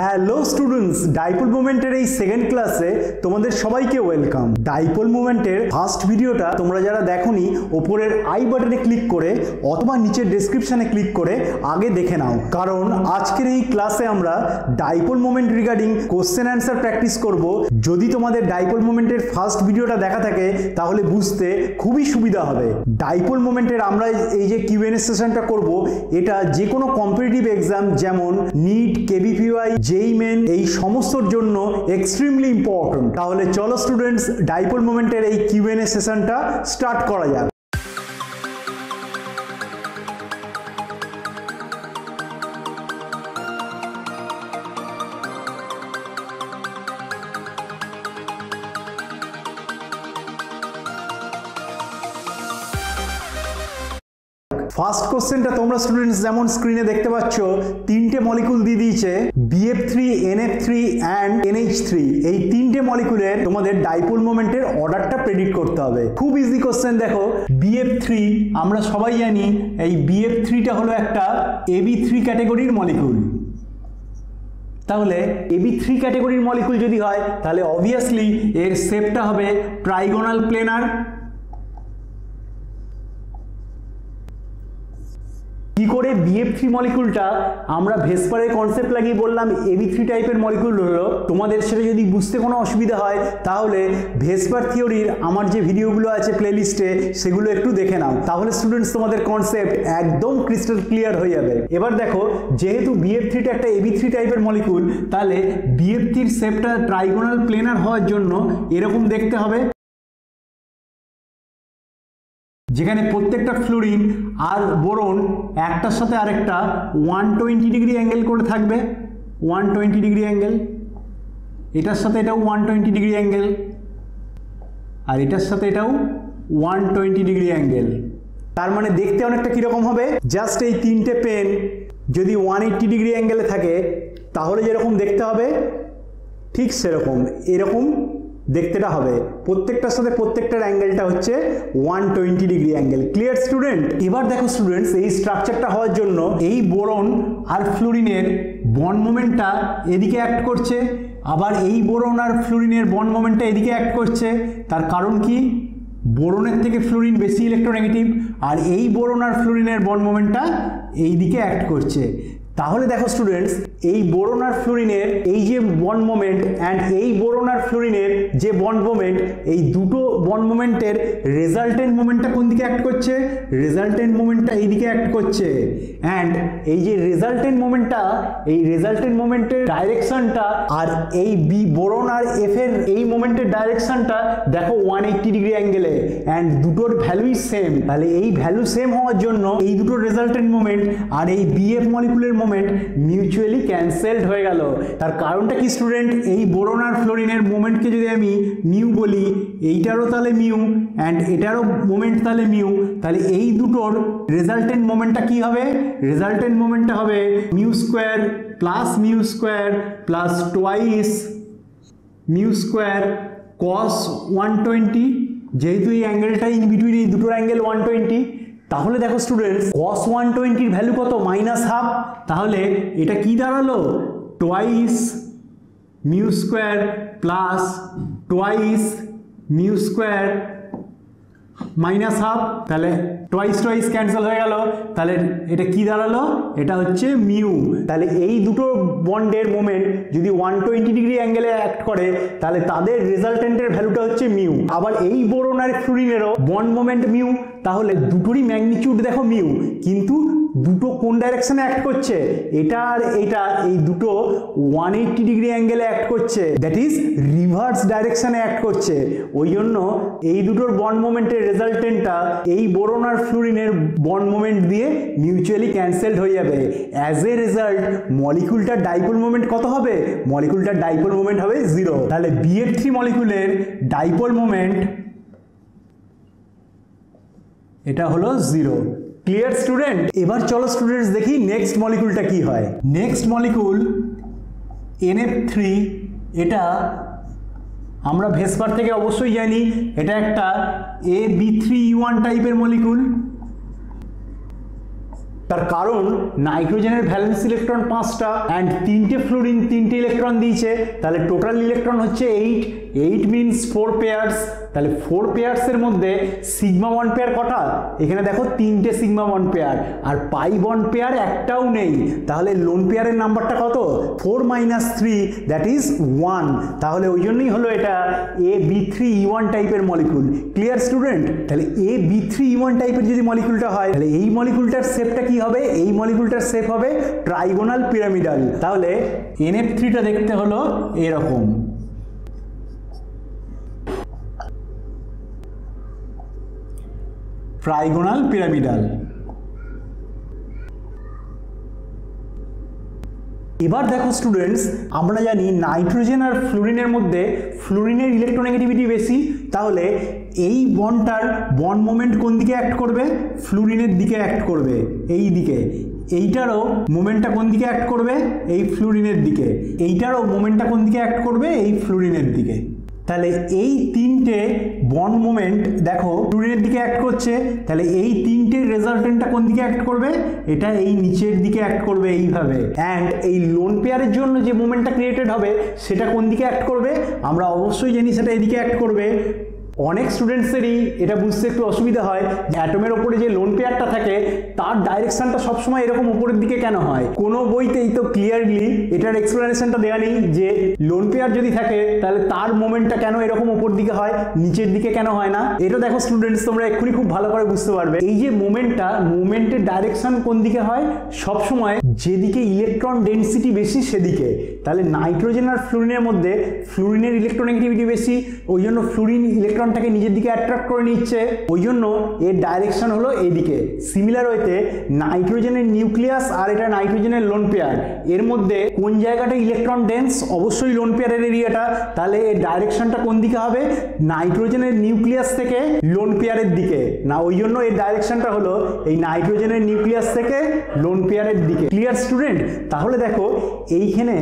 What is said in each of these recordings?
Hello students, dipole মোমেন্টের এই second ক্লাসে তোমাদের সবাইকে ওয়েলকাম। ডাইপোল মোমেন্টের ফার্স্ট ভিডিওটা তোমরা যারা দেখোনি, ওপরের আই বাটনে ক্লিক করে অথবা নিচের ডেসক্রিপশনে ক্লিক করে আগে দেখে নাও, কারণ আজকের এই ক্লাসে আমরা dipole moment regarding question answer practice করব। যদি তোমাদের ডাইপোল মোমেন্টের ফার্স্ট ভিডিওটা দেখা থাকে তাহলে বুঝতে খুবই সুবিধা হবে। ডাইপোল মোমেন্টের আমরা এই যে কিউএনএ সেশনটা করব, এটা যে কোনো কম্পিটিটিভ এক্সাম যেমন নিট, কেবিপিওয়াই, জেই মেন এই সমস্তর জন্য এক্সট্রিমলি ইম্পর্টেন্ট। তাহলে চলো স্টুডেন্টস, ডাইপোল মোমেন্টের এই কিউএনএ সেশনটা স্টার্ট করা যাক। ফার্স্ট কোশ্চেনটা তোমরা স্টুডেন্টস যেমন স্ক্রিনে দেখতে পাচ্ছ, তিনটে মলিকুল দিয়ে দিয়েছে BF3, NF3 অ্যান্ড NH3। এই তিনটে মলিকুলের তোমাদের ডাইপোল মোমেন্টের অর্ডারটা প্রেডিক্ট করতে হবে। খুব ইজি কোশ্চেন। দেখো, BF3 আমরা সবাই জানি এই BF3টা হলো একটা AB3 ক্যাটাগরির মলিকুল। তাহলে AB3 ক্যাটাগরির মলিকুল যদি হয় তাহলে অবভিয়াসলি এর শেপটা হবে ট্রাইগোনাল প্লেনার। কি করে BF3 মলিকুলটা আমরা ভেসপারের কনসেপ্ট লাগিয়ে বললাম AB3 টাইপের মলিকুল হলো, তোমাদের সেটা যদি বুঝতে কোনো অসুবিধা হয় তাহলে ভেসপার থিওরির আমার যে ভিডিওগুলো আছে প্লেলিস্টে সেগুলো একটু দেখে নাও, তাহলে স্টুডেন্টস তোমাদের কনসেপ্ট একদম ক্রিস্টাল ক্লিয়ার হয়ে যাবে। এবার দেখো, যেহেতু BF3টা একটা AB3 টাইপের মলিকুল, তাহলে BF3-র শেপটা ট্রাইগোনাল প্লেনার হওয়ার জন্য এরকম দেখতে হবে, যেখানে প্রত্যেকটা ফ্লুরিন আর বোরন একটার সাথে আরেকটা 120 ডিগ্রি অ্যাঙ্গেল করে থাকবে। 120 ডিগ্রি অ্যাঙ্গেল, এটার সাথে এটাও 120 ডিগ্রি অ্যাঙ্গেল, আর এটার সাথে এটাও 120 ডিগ্রি অ্যাঙ্গেল। তার মানে দেখতে অনেকটা কীরকম হবে, জাস্ট এই তিনটে পেন যদি 180 ডিগ্রি অ্যাঙ্গেলে থাকে তাহলে যেরকম দেখতে হবে ঠিক সেরকম এরকম দেখতেটা হবে। প্রত্যেকটার সাথে প্রত্যেকটার অ্যাঙ্গেলটা হচ্ছে 120 ডিগ্রি অ্যাঙ্গেল। Clear student? এবার দেখো স্টুডেন্টস, এই স্ট্রাকচারটা হওয়ার জন্য এই বোরন আর ফ্লুরিনের বন্ড মোমেন্টটা এদিকে অ্যাক্ট করছে, আবার এই বোরন আর ফ্লুরিনের বন্ড মোমেন্টটা এদিকে অ্যাক্ট করছে। তার কারণ কি? বোরনের থেকে ফ্লুরিন বেশি ইলেকট্রোনেগেটিভ, আর এই বোরন আর ফ্লুরিনের বন্ড মোমেন্টটা এই দিকে অ্যাক্ট করছে। তাহলে দেখো স্টুডেন্টস, এই বোরন আর ফ্লুরিনের এই যে বন্ড মোমেন্ট অ্যান্ড এই বোরন আর ফ্লুরিনের যে বন্ড মোমেন্ট, এই দুটো বন্ড মোমেন্টের রেজাল্টেন্ট মোমেন্টটা কোন দিকে অ্যাক্ট করছে? রেজাল্টেন্ট মোমেন্টটা এই দিকে অ্যাক্ট করছে। অ্যান্ড এই যে রেজাল্টেন্ট মোমেন্টটা, এই রেজাল্টেন্ট মোমেন্টের ডাইরেকশনটা আর এই বোরন আর এফ এর এই মোমেন্টের ডাইরেকশনটা দেখো 180 ডিগ্রি অ্যাঙ্গেলে, অ্যান্ড দুটোর ভ্যালুই সেম। তাহলে এই ভ্যালু সেম হওয়ার জন্য এই দুটো রেজাল্টেন্ট মোমেন্ট আর এই BF মলিকুলের মোমেন্ট মিউচুয়ালি ক্যান্সেলড হয়ে গেল। তার কারণটা কি স্টুডেন্ট? এই বোরন আর ফ্লোরিনের মোমেন্টকে যদি আমি মিউ বলি, এইটারও তাহলে মিউ অ্যান্ড এটারও মোমেন্ট তাহলে মিউ, তাহলে এই দুটোর রেজাল্টেন্ট মোমেন্টটা কি হবে? রেজাল্টেন্ট মোমেন্টটা হবে mu square plus twice mu square cos 120, যেহেতু এই অ্যাঙ্গেলটা ইন বিটুইন এই দুটোর অ্যাঙ্গেল 120। তাহলে দেখো স্টুডেন্টস, cos 120 এর ভ্যালু কত? -12। তাহলে এটা কি দাঁড়ালো? Twice mu square plus twice mu square -12। তাহলে টোয়াইস ক্যান্সেল হয়ে গেল, তাহলে এটা কি দাঁড়ালো? এটা হচ্ছে মিউ। তাহলে এই দুটো বন্ডের মোমেন্ট যদি 120 ডিগ্রি অ্যাঙ্গেলে অ্যাক্ট করে তাহলে তাদের রেজাল্টেন্টের ভ্যালুটা হচ্ছে মিউ। আবার এই বোরন আর ফ্লুরিনেরও বন্ড মোমেন্ট মিউ, তাহলে দুটোরই ম্যাগনিটিউড দেখো মিউ, কিন্তু দুটো কোন ডাইরেকশনে অ্যাক্ট করছে? এটা আর এটা, এই দুটো 180 ডিগ্রি অ্যাঙ্গেলে অ্যাক্ট করছে, দ্যাট ইজ রিভার্স ডাইরেকশনে অ্যাক্ট করছে। ওই জন্য এই দুটোর বন্ড মোমেন্টের রেজাল্টেন্টটা এই বোরন আর ফ্লুরিনের বন্ড মোমেন্ট দিয়ে মিউচুয়ালি ক্যান্সেলড হয়ে যাবে। অ্যাজ এ রেজাল্ট মলিকুলটার ডাইপোল মোমেন্ট কত হবে? মলিকুলটার ডাইপোল মোমেন্ট হবে 0। তাহলে BF3 মলিকুলের ডাইপোল মোমেন্ট এটা হলো 0। Clear student? এবার চলো স্টুডেন্টস দেখি নেক্সট মলিকুলটা কি হয়। নেক্সট মলিকুল NF3, এটা আমরা ভেসপার থেকে অবশ্যই জানি এটা একটা AB3E1 টাইপের মলিকুল। তার কারণ নাইট্রোজেনের ভ্যালেন্স ইলেকট্রন 5টা অ্যান্ড 3টে ফ্লুরিন 3টে ইলেকট্রন দিয়েছে, তাহলে টোটাল ইলেকট্রন হচ্ছে 8। 8 মিনস 4 পেয়ার্স। তাহলে 4 পেয়ার্সের মধ্যে সিগমা বন্ড পেয়ার কটা? এখানে দেখো 3টে সিগমা বন্ড পেয়ার, আর পাই বন্ড পেয়ার একটাও নেই। তাহলে লোন পেয়ারের নাম্বারটা কত? 4 - 3 দ্যাট ইজ 1। তাহলে ওই জন্যই হলো এটা AB3E1 টাইপের মলিকুল। Clear student? তাহলে AB3E1 টাইপের যদি মলিকুলটা হয় তাহলে এই মলিকুলটার শেপটা কি হবে? এই মলিকুলটার শেপ হবে ট্রাইগোনাল পিরামিডাল। তাহলে NF3টা দেখতে হলো এরকম। Trigonal pyramidal. এবার দেখো স্টুডেন্টস, আমরা জানি নাইট্রোজেন আর ফ্লুরিনের মধ্যে ফ্লুরিনের ইলেকট্রোনেগেটিভিটি বেশি। তাহলে এই বন্ডটার বন্ড মোমেন্ট কোন দিকে অ্যাক্ট করবে? ফ্লুরিনের দিকে অ্যাক্ট করবে, এই দিকে। এইটারও মোমেন্টটা কোন দিকে অ্যাক্ট করবে? এই ফ্লুরিনের দিকে। এইটারও মোমেন্টটা কোন দিকে অ্যাক্ট করবে? এই ফ্লুরিনের দিকে। তাহলে এই 3টে বন্ড মোমেন্ট দেখো ফ্লুরিনের দিকে অ্যাক্ট করছে। তাহলে এই 3টের রেজাল্টেন্টটা কোন দিকে অ্যাক্ট করবে? এটা এই নিচের দিকে অ্যাক্ট করবে এইভাবে। অ্যান্ড এই লোন পেয়ারের জন্য যে মোমেন্টটা ক্রিয়েটেড হবে সেটা কোন দিকে অ্যাক্ট করবে? আমরা অবশ্যই জানি সেটা এদিকে অ্যাক্ট করবে। অনেক স্টুডেন্টসেরই এটা বুঝতে একটু অসুবিধা হয়, অ্যাটমের ওপরে যে লোন পেয়ারটা থাকে তার ডাইরেকশনটা সবসময় এরকম উপরের দিকে কেন হয়। কোনো বইতেই তো ক্লিয়ারলি এটার এক্সপ্লেনেশনটা দেওয়া নেই যে লোন পেয়ার যদি থাকে তাহলে তার মোমেন্টটা কেন এরকম উপর দিকে হয়, নিচের দিকে কেন হয় না। এটা দেখো স্টুডেন্টস, তোমরা এক্ষুনি খুব ভালো করে বুঝতে পারবে। এই যে মোমেন্টের ডাইরেকশন কোন দিকে হয়? সবসময় যেদিকে ইলেকট্রন ডেনসিটি বেশি সেদিকে। তাহলে নাইট্রোজেন আর ফ্লুরিনের মধ্যে ফ্লুরিনের ইলেকট্রোনেগেটিভিটি বেশি, ওই জন্য ফ্লুরিন ইলেকট্রনটাকে নিজের দিকে অ্যাট্রাক্ট করে নিচ্ছে, ওই জন্য এর ডাইরেকশন হলো এইদিকে। সিমিলার ওয়েতে নাইট্রোজেনের নিউক্লিয়াস আর এটা নাইট্রোজেনের লোন পেয়ার, এর মধ্যে কোন জায়গাটা ইলেকট্রন ডেন্স? অবশ্যই লোন পেয়ারের এরিয়াটা। তাহলে এর ডাইরেকশনটা কোন দিকে হবে? নাইট্রোজেনের নিউক্লিয়াস থেকে লোন পেয়ারের দিকে না, ওই জন্য এর ডাইরেকশনটা হলো এই নাইট্রোজেনের নিউক্লিয়াস থেকে লোন পেয়ারের দিকে। Clear student? তাহলে দেখো এইখানে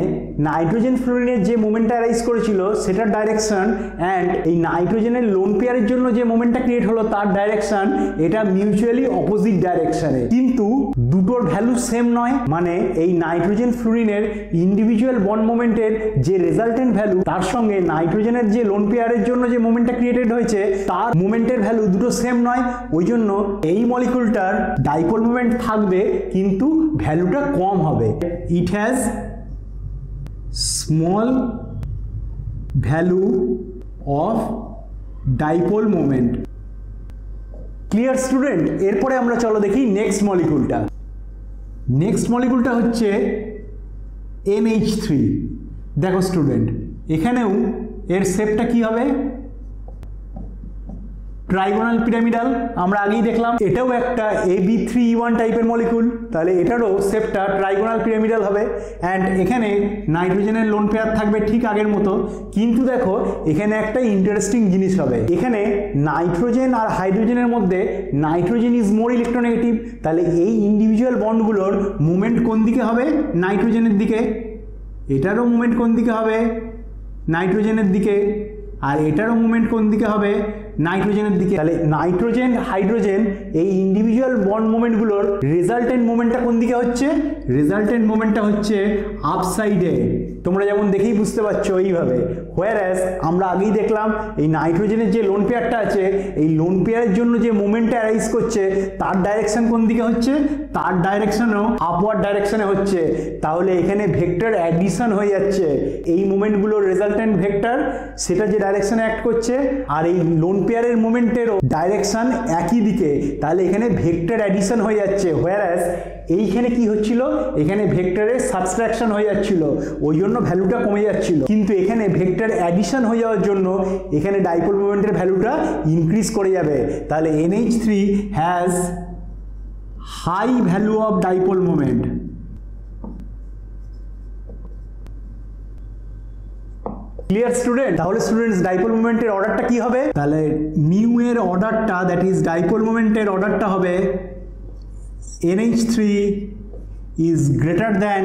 নাইট্রোজেন ফ্লুরিনের যে মোমেন্টটা অ্যারাইজ করেছিল সেটার ডাইরেকশন অ্যান্ড এই নাইট্রোজেনের লোন পেয়ারের জন্য যে মোমেন্টটা ক্রিয়েট হলো তার ডাইরেকশন, এটা মিউচুয়ালি অপোজিট ডাইরেকশনে। কিন্তু দুটোর ভ্যালু সেম নয়, মানে এই নাইট্রোজেন ফ্লুরিনের ইন্ডিভিজুয়াল বন্ড মোমেন্টের যে রেজাল্টেন্ট ভ্যালু তার সঙ্গে নাইট্রোজেনের যে লোন পেয়ারের জন্য যে মোমেন্টটা ক্রিয়েটেড হয়েছে তার মোমেন্টের ভ্যালু দুটো সেম নয়। ওই জন্য এই মলিকুলটার ডাইপোল মোমেন্ট থাকবে কিন্তু ভ্যালুটা কম হবে। It has small value of dipole moment. Clear student? এরপরে আমরা চলো দেখি নেক্সট মলিকুলটা। নেক্সট মলিকুলটা হচ্ছে NH3। দেখো স্টুডেন্ট, এখানেও এর শেপটা কি হবে? Trigonal pyramidal. আমরা আগেই দেখলাম এটাও একটা AB3E1 টাইপের মলিকুল, তাহলে এটারও শেপটা ট্রাইগোনাল পিরামিডাল হবে। অ্যান্ড এখানে নাইট্রোজেনের লোন পেয়ার থাকবে ঠিক আগের মতো, কিন্তু দেখো এখানে একটা ইন্টারেস্টিং জিনিস হবে। এখানে নাইট্রোজেন আর হাইড্রোজেনের মধ্যে নাইট্রোজেন ইজ মোর ইলেকট্রোনেগেটিভ। তাহলে এই ইন্ডিভিজুয়াল বন্ডগুলোর মুভমেন্ট কোন দিকে হবে? নাইট্রোজেনের দিকে। এটারও মুভমেন্ট কোন দিকে হবে? নাইট্রোজেনের দিকে। আর এটারও মুভমেন্ট কোন দিকে হবে? নাইট্রোজেনের দিকে। তাহলে নাইট্রোজেন হাইড্রোজেন এই ইন্ডিভিজুয়াল বন্ড মোমেন্টগুলোর রেজাল্টেন্ট মোমেন্টটা কোন দিকে হচ্ছে? রেজাল্টেন্ট মোমেন্টটা হচ্ছে আপ সাইডে। তোমরা যেমন দেখেই বুঝতে পারছো এইভাবে। হোয়ারএস আমরা আগেই দেখলাম এই নাইট্রোজেনের যে লোন পেয়ারটা আছে এই লোন পেয়ারের জন্য যে মোমেন্টটা অ্যারাইজ করছে তার ডাইরেকশন কোন দিকে হচ্ছে? তার ডাইরেকশনও আপওয়ার্ড ডাইরেকশনে হচ্ছে। তাহলে এখানে ভেক্টর অ্যাডিশন হয়ে যাচ্ছে। এই মোমেন্টগুলোর রেজাল্টেন্ট ভেক্টর সেটা যে ডাইরেকশনে অ্যাক্ট করছে আর এই লোন পেয়ারের মোমেন্টেরও ডাইরেকশন একই দিকে। তাহলে এখানে ভেক্টর অ্যাডিশন হয়ে যাচ্ছে। হোয়ারএস এইখানে কি হচ্ছিল? এখানে ভেক্টরের সাবট্রাকশন হয়ে যাচ্ছিল, ওই জন্য ভ্যালুটা কমে যাচ্ছিল। কিন্তু এখানে ভেক্টর অ্যাডিশন হয়ে যাওয়ার জন্য এখানে ডাইপোল মোমেন্টের ভ্যালুটা ইনক্রিজ করে যাবে। তাহলে NH3 has high value of dipole moment. Clear student? তাহলে স্টুডেন্টস ডাইপোল মোমেন্টের অর্ডারটা কি হবে? তাহলে মিউ এর অর্ডারটা, দ্যাট ইজ ডাইপোল মোমেন্টের অর্ডারটা হবে NH3 is greater than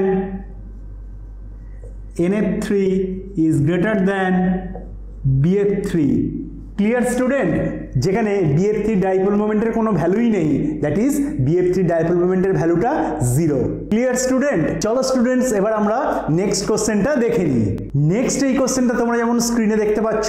NF3 is greater than BF3. Clear student? যেখানে BF3 ডাইপোল মোমেন্টের কোনো ভ্যালুই নেই, দ্যাট ইজ BF3 ডাইপোল মোমেন্টের ভ্যালুটা 0। Clear student? চলো স্টুডেন্টস এবার আমরা নেক্সট কোশ্চেনটা দেখে নিই। নেক্সট এই কোশ্চেনটা তোমরা যেমন স্ক্রিনে দেখতে পাচ্ছ,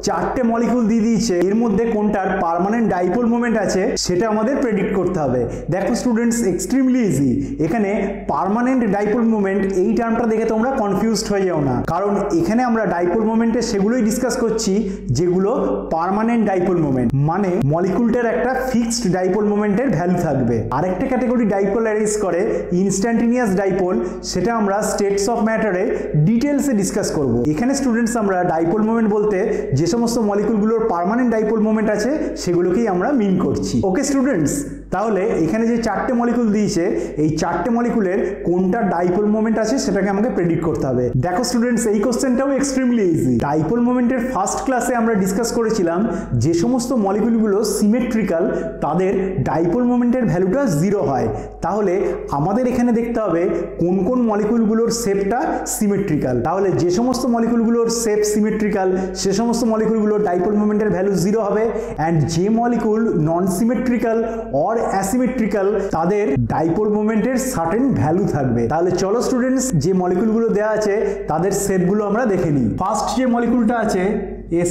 চারটে মলিকুল দিয়ে দিয়েছে, এর মধ্যে কোনটার পার্মানেন্ট ডাইপোল মোমেন্ট আছে সেটা আমাদের প্রেডিক্ট করতে হবে। দেখো স্টুডেন্টস, এক্সট্রিমলি ইজি। এখানে পার্মানেন্ট ডাইপোল মোমেন্ট এই টার্মটা দেখে তোমরা কনফিউজড হয়ে যাও না, কারণ এখানে আমরা ডাইপোল মোমেন্টে সেগুলোই ডিসকাস করছি যেগুলো পার্মানেন্ট ডাইপোল মোমেন্ট, মানে মলিকুলটার একটা ফিক্সড ডাইপোল মোমেন্টের ভ্যালু থাকবে। আরেকটা ক্যাটাগরি ডাইপোল অ্যারেজ করে ইনস্ট্যান্টেনিয়াস ডাইপোল, সেটা আমরা স্টেটস অফ ম্যাটারে ডিটেলসে ডিসকাস করব। এখানে স্টুডেন্টস আমরা ডাইপোল মোমেন্ট বলতে যে সমস্ত মলিকুলগুলোর পার্মানেন্ট ডাইপোল মোমেন্ট আছে সেগুলোকেই আমরা মিন করছি। ওকে স্টুডেন্টস, তাহলে এখানে যে চারটে মলিকুল দিয়েছে, এই চারটে মলিকুলের কোনটা ডাইপোল মোমেন্ট আছে সেটাকে আমাকে প্রেডিক্ট করতে হবে। দেখো স্টুডেন্টস, এই কোশ্চেনটাও এক্সট্রিমলি ইজি। ডাইপোল মোমেন্টের ফার্স্ট ক্লাসে আমরা ডিসকাস করেছিলাম যে সমস্ত মলিকুলগুলো সিমেট্রিক্যাল তাদের ডাইপোল মোমেন্টের ভ্যালুটা 0 হয়। তাহলে আমাদের এখানে দেখতে হবে কোন কোন মলিকুলগুলোর শেপটা সিমেট্রিক্যাল। তাহলে যে সমস্ত মলিকুলগুলোর শেপ সিমেট্রিক্যাল সে সমস্ত মলিকুলগুলোর ডাইপোল মোমেন্টের ভ্যালু 0 হবে, অ্যান্ড যে molecule non symmetrical or asymmetrical তাদের ডাইপোল মোমেন্টের সার্টেন ভ্যালু থাকবে। তাহলে চলো স্টুডেন্টস, যে মলিকুলগুলো দেওয়া আছে তাদের শেপগুলো আমরা দেখে নিই। ফার্স্ট যে মলিকুলটা আছে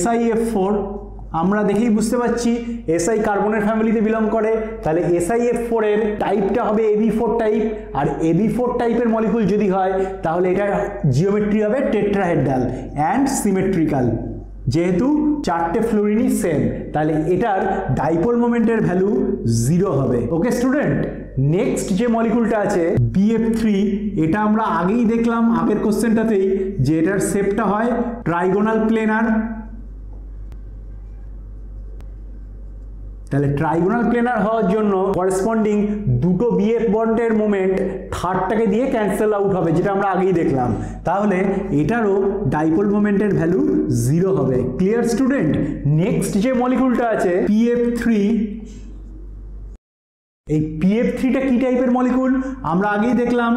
SiF4, আমরা দেখেই বুঝতে পারছি SI কার্বনের ফ্যামিলিতে বিলং করে, তাহলে SiF4 এর টাইপটা হবে AB4 টাইপ, আর AB4 টাইপের মলিকুল যদি হয় তাহলে এটার জিওমেট্রি হবে টেট্রাহেড্রাল অ্যান্ড সিমেট্রিক্যাল। যেহেতু চারটে ফ্লোরিনই সেম, তাহলে এটার ডাইপোল মোমেন্টের ভ্যালু 0 হবে। ওকে স্টুডেন্ট, নেক্সট যে মলিকুলটা আছে BF3, এটা আমরা আগেই দেখলাম আগের কোশ্চেনটাতেই যে এটার শেপটা হয় ট্রাইগোনাল প্লেনার। তাহলে ট্রাইগোনাল প্লেনার হওয়ার জন্য করেসপন্ডিং দুটো BF বন্ডের মোমেন্ট থার্ডটাকে দিয়ে ক্যান্সেল আউট হবে, যেটা আমরা আগেই দেখলাম। তাহলে এটারও ডাইপোল মোমেন্টের ভ্যালু 0 হবে। Clear student? নেক্সট যে মলিকুলটা আছে PF3, এই PF3টা কি টাইপের মলিকুল আমরা আগেই দেখলাম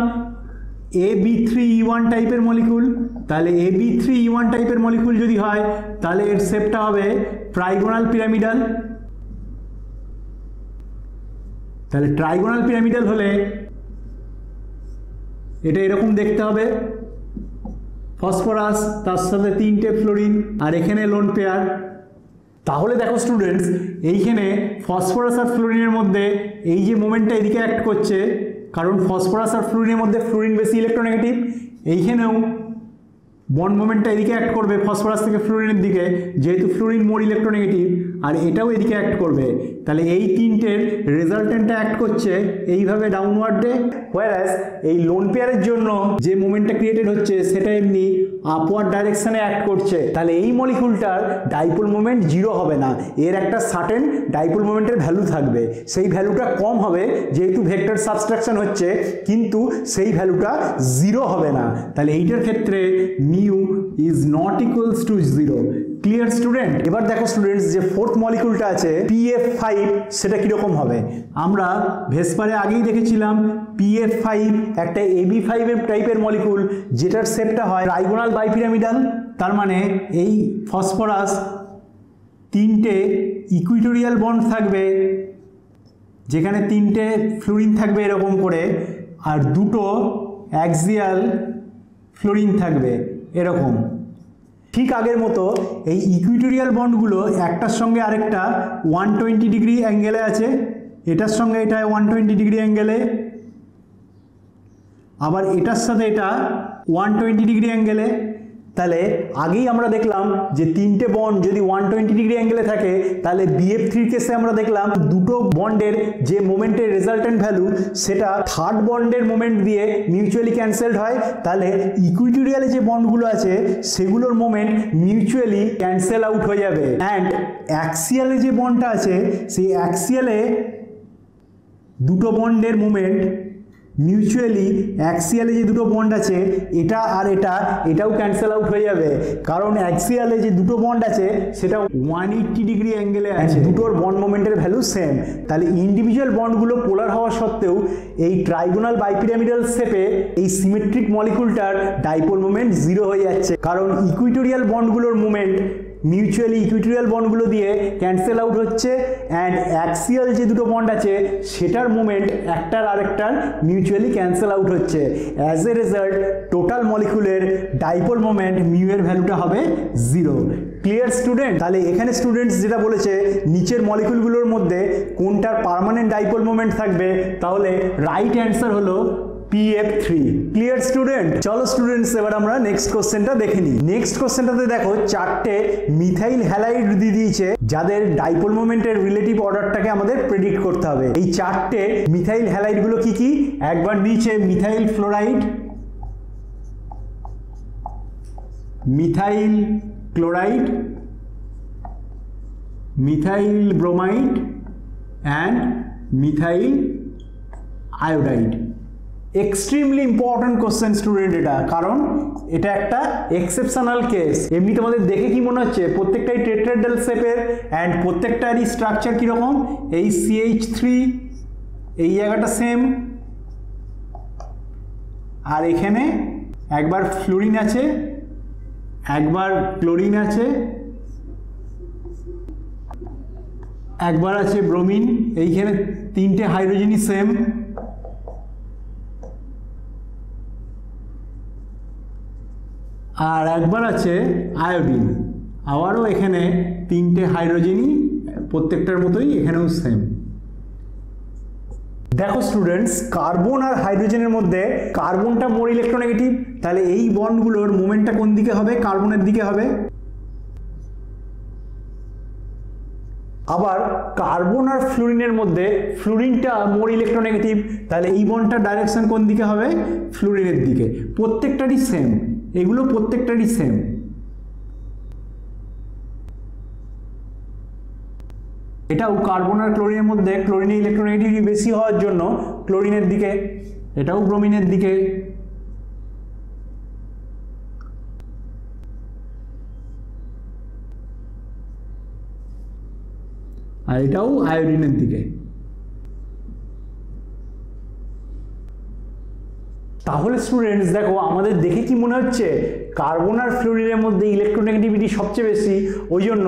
AB3E1 টাইপের মলিকুল। তাহলে AB3E1 টাইপের মলিকুল যদি হয় তাহলে এর শেপটা হবে ট্রাইগোনাল পিরামিডাল। তাহলে ট্রাইগোনাল পিরামিডাল হলে এটা এরকম দেখতে হবে, ফসফরাস তার সাথে 3টে ফ্লোরিন আর এখানে লোন পেয়ার। তাহলে দেখো স্টুডেন্টস, এইখানে ফসফরাস আর ফ্লোরিনের মধ্যে এই যে মোমেন্টটা এদিকে অ্যাক্ট করছে, কারণ ফসফরাস আর ফ্লোরিনের মধ্যে ফ্লোরিন বেশি ইলেকট্রোনেগেটিভ, এইখানেও বন্ড মোমেন্টটা এদিকে অ্যাক্ট করবে ফসফরাস থেকে ফ্লোরিনের দিকে, যেহেতু ফ্লোরিন মোর ইলেকট্রোনেগেটিভ, আর এটাও এদিকে অ্যাক্ট করবে। তাহলে এই তিনটের রেজাল্টেন্টটা অ্যাক্ট করছে এইভাবে ডাউনওয়ার্ডে, হোয়ারাস এই লোন পেয়ারের জন্য যে মোমেন্টটা ক্রিয়েটেড হচ্ছে সেটা এমনি আপওয়ার্ড ডাইরেকশনে অ্যাক্ট করছে। তাহলে এই মলিকুলটার ডাইপোল মোমেন্ট 0 হবে না, এর একটা সার্টেন ডাইপোল মোমেন্টের ভ্যালু থাকবে, সেই ভ্যালুটা কম হবে যেহেতু ভেক্টর সাবস্ট্রাকশন হচ্ছে, কিন্তু সেই ভ্যালুটা 0 হবে না। তাহলে এইটার ক্ষেত্রে mu is not equals to 0। Clear student? এবার দেখো স্টুডেন্টস, যে ফোর্থ মলিকুলটা আছে PF5, সেটা কিরকম হবে? আমরা ভেসপারে আগেই দেখেছিলাম PF5 একটা AB5 টাইপের মলিকুল, যেটার শেপটা হয় ট্রাইগোনাল বাইপিরামিডাল। তার মানে এই ফসফরাস 3টে ইকুইটোরিয়াল বন্ড থাকবে, যেখানে 3টে ফ্লোরিন থাকবে এরকম করে, আর 2টো অ্যাক্সিয়াল ফ্লোরিন থাকবে এরকম। ঠিক আগের মতো এই ইকুইটোরিয়াল বন্ডগুলো একটার সঙ্গে আরেকটা 120 ডিগ্রি অ্যাঙ্গেলে আছে, এটার সঙ্গে এটা 120 ডিগ্রি অ্যাঙ্গেলে, আবার এটার সাথে এটা 120 ডিগ্রি অ্যাঙ্গেলে। তাহলে আগেই আমরা দেখলাম যে 3টে বন্ড যদি 120 ডিগ্রি অ্যাঙ্গেলে থাকে, তাহলে BF3 কেসে আমরা দেখলাম দুটো বন্ডের যে মোমেন্টের রেজাল্টেন্ট ভ্যালু সেটা থার্ড বন্ডের মোমেন্ট দিয়ে মিউচুয়ালি ক্যান্সেলড হয়। তাহলে ইকুইটোরিয়ালে যে বন্ডগুলো আছে সেগুলোর মোমেন্ট মিউচুয়ালি ক্যান্সেল আউট হয়ে যাবে, অ্যান্ড অ্যাক্সিয়ালে যে বন্ডটা আছে সেই অ্যাক্সিয়ালে দুটো বন্ডের মোমেন্ট মিউচুয়ালি অ্যাক্সিয়ালে যে দুটো বন্ড আছে এটা আর এটাও ক্যান্সেল আউট হয়ে যাবে, কারণ অ্যাক্সিয়ালে যে দুটো বন্ড আছে সেটা 180 ডিগ্রি অ্যাঙ্গেলে আছে, দুটোর বন্ড মোমেন্টের ভ্যালু সেম। তাহলে ইন্ডিভিজুয়াল বন্ডগুলো পোলার হওয়া সত্ত্বেও এই ট্রাইগোনাল বাইপিরামিডাল শেপে এই সিমেট্রিক মলিকুলটার ডাইপোল মোমেন্ট 0 হয়ে যাচ্ছে, কারণ ইকুইটোরিয়াল বন্ডগুলোর মোমেন্ট মিউচুয়ালি ইকুইটোরিয়াল বন্ডগুলো দিয়ে ক্যান্সেল আউট হচ্ছে অ্যান্ড অ্যাক্সিয়াল যে দুটো বন্ড আছে সেটার মোমেন্ট একটার আরেকটার মিউচুয়ালি ক্যান্সেল আউট হচ্ছে। অ্যাজ এ রেজাল্ট টোটাল মলিকুলের ডাইপোল মোমেন্ট মিউ এর ভ্যালুটা হবে 0। Clear student? তাহলে এখানে স্টুডেন্টস যেটা বলেছে নিচের মলিকুলগুলোর মধ্যে কোনটার পার্মানেন্ট ডাইপোল মোমেন্ট থাকবে, তাহলে রাইট অ্যান্সার হলো PF3। Clear student? চলো স্টুডেন্টস এবার আমরা নেক্সট কোশ্চেনটা দেখে নিই। নেক্সট কোশ্চেনটাতে দেখো চারটে মিথাইল হ্যালাইড দিয়ে দিয়েছে যাদের ডাইপোল মোমেন্টের রিলেটিভ অর্ডারটাকে আমাদের প্রেডিক্ট করতে হবে। এই চারটে মিথাইল হ্যালাইড গুলো কি কি? একবার দিয়েছে methyl fluoride, methyl chloride, methyl bromide and methyl iodide. Extremely important question student এটা, কারণ এটা একটা এক্সেপশনাল কেস। এমনি তোমাদের দেখে কি মনে হচ্ছে প্রত্যেকটাই টেট্রাহেড্রাল শেপের অ্যান্ড প্রত্যেকটারই স্ট্রাকচার কীরকম? এই CH3 এই জায়গাটা সেম, আর এখানে একবার ফ্লোরিন আছে একবার ক্লোরিন আছে একবার আছে ব্রোমিন, এইখানে তিনটে হাইড্রোজেনই সেম, আর একবার আছে আয়োডিন, আবারও এখানে তিনটে হাইড্রোজেনই প্রত্যেকটার মতোই এখানেও সেম। দেখো স্টুডেন্টস, কার্বন আর হাইড্রোজেনের মধ্যে কার্বনটা মোর ইলেকট্রোনেগেটিভ, তাহলে এই বন্ডগুলোর মোমেন্টটা কোন দিকে হবে? কার্বনের দিকে হবে। আবার কার্বন আর ফ্লুরিনের মধ্যে ফ্লুরিনটা মোর ইলেকট্রোনেগেটিভ, তাহলে এই বন্ডটার ডাইরেকশন কোন দিকে হবে? ফ্লুরিনের দিকে। প্রত্যেকটারই সেম, এগুলো প্রত্যেকটারই সেম। এটাও কার্বন আর ক্লোরিনের মধ্যে ক্লোরিনের ইলেকট্রোনেগেটিভিটি বেশি হওয়ার জন্য ক্লোরিনের দিকে, এটাও ব্রোমিনের দিকে, আর এটাও আয়োডিনের দিকে। তাহলে স্টুডেন্টস দেখো আমাদের দেখে কি মনে হচ্ছে? কার্বন আর ফ্লুরিনের মধ্যে ইলেকট্রোনেগেটিভিটি সবচেয়ে বেশি, ওই জন্য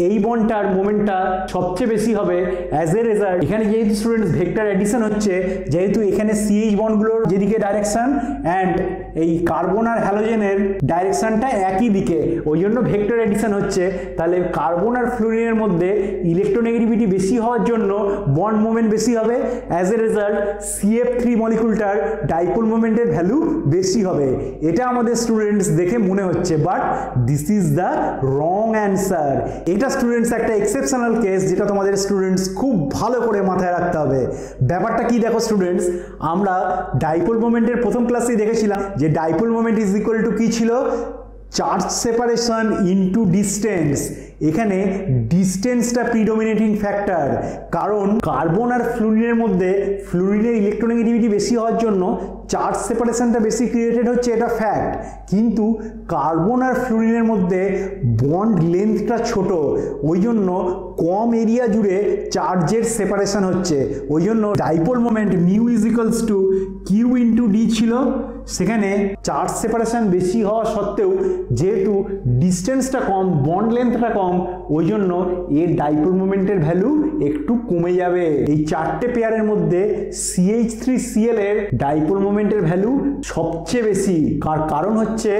এই বন্ডটার মোমেন্টটা সবচেয়ে বেশি হবে। অ্যাজ এ রেজাল্ট এখানে যেহেতু স্টুডেন্টস ভেক্টর অ্যাডিশন হচ্ছে, যেহেতু এখানে CH বন্ডগুলোর যেদিকে ডাইরেকশন অ্যান্ড এই কার্বন আর হ্যালোজেনের ডাইরেকশনটা একই দিকে, ওই জন্য ভেক্টর অ্যাডিশন হচ্ছে। তাহলে কার্বন আর ফ্লুরিনের মধ্যে ইলেকট্রোনেগেটিভিটি বেশি হওয়ার জন্য বন্ড মোমেন্ট বেশি হবে। অ্যাজ এ রেজাল্ট CF3 মলিকুলটার ডাইপোল মোমেন্টের ভ্যালু বেশি হবে। এটা আমাদের স্টুডেন্টস দেখে মনে হচ্ছে, but this is the wrong answer. এটা স্টুডেন্টস একটা এক্সেপশনাল কেস, যেটা তোমাদের স্টুডেন্টস খুব ভালো করে মাথায় রাখতে হবে। ব্যাপারটা কি দেখো স্টুডেন্টস, আমরা ডাইপোল মোমেন্টের প্রথম ক্লাসেই দেখেছিলাম যে dipole moment is equal to কি ছিল? Charge separation into distance. এখানে ডিস্টেন্সটা প্রিডোমিনেটিং ফ্যাক্টর, কারণ কার্বন আর ফ্লুরিনের মধ্যে ফ্লুরিনের ইলেকট্রোনেগেটিভিটি বেশি হওয়ার জন্য চার্জ সেপারেশনটা বেশি ক্রিয়েটেড হচ্ছে, এটা ফ্যাক্ট। কিন্তু কার্বন আর ফ্লুরিনের মধ্যে বন্ড লেন্থটা ছোট, ওই জন্য কম এরিয়া জুড়ে চার্জের সেপারেশন হচ্ছে। ওই জন্য dipole moment mu is equals to q into d ছিল। সেখানে চার্জ সেপারেশন বেশি হওয়া সত্ত্বেও যেহেতু ডিস্টেন্সটা কম, বন্ড লেন্থটা কম, ওই জন্য এর ডাইপোল মোমেন্টের ভ্যালু একটু কমে যাবে। এই চারটে পেয়ারের মধ্যে CH3Cl এর ডাইপোল মোমেন্টের ভ্যালু সবচেয়ে বেশি। কারণ হচ্ছে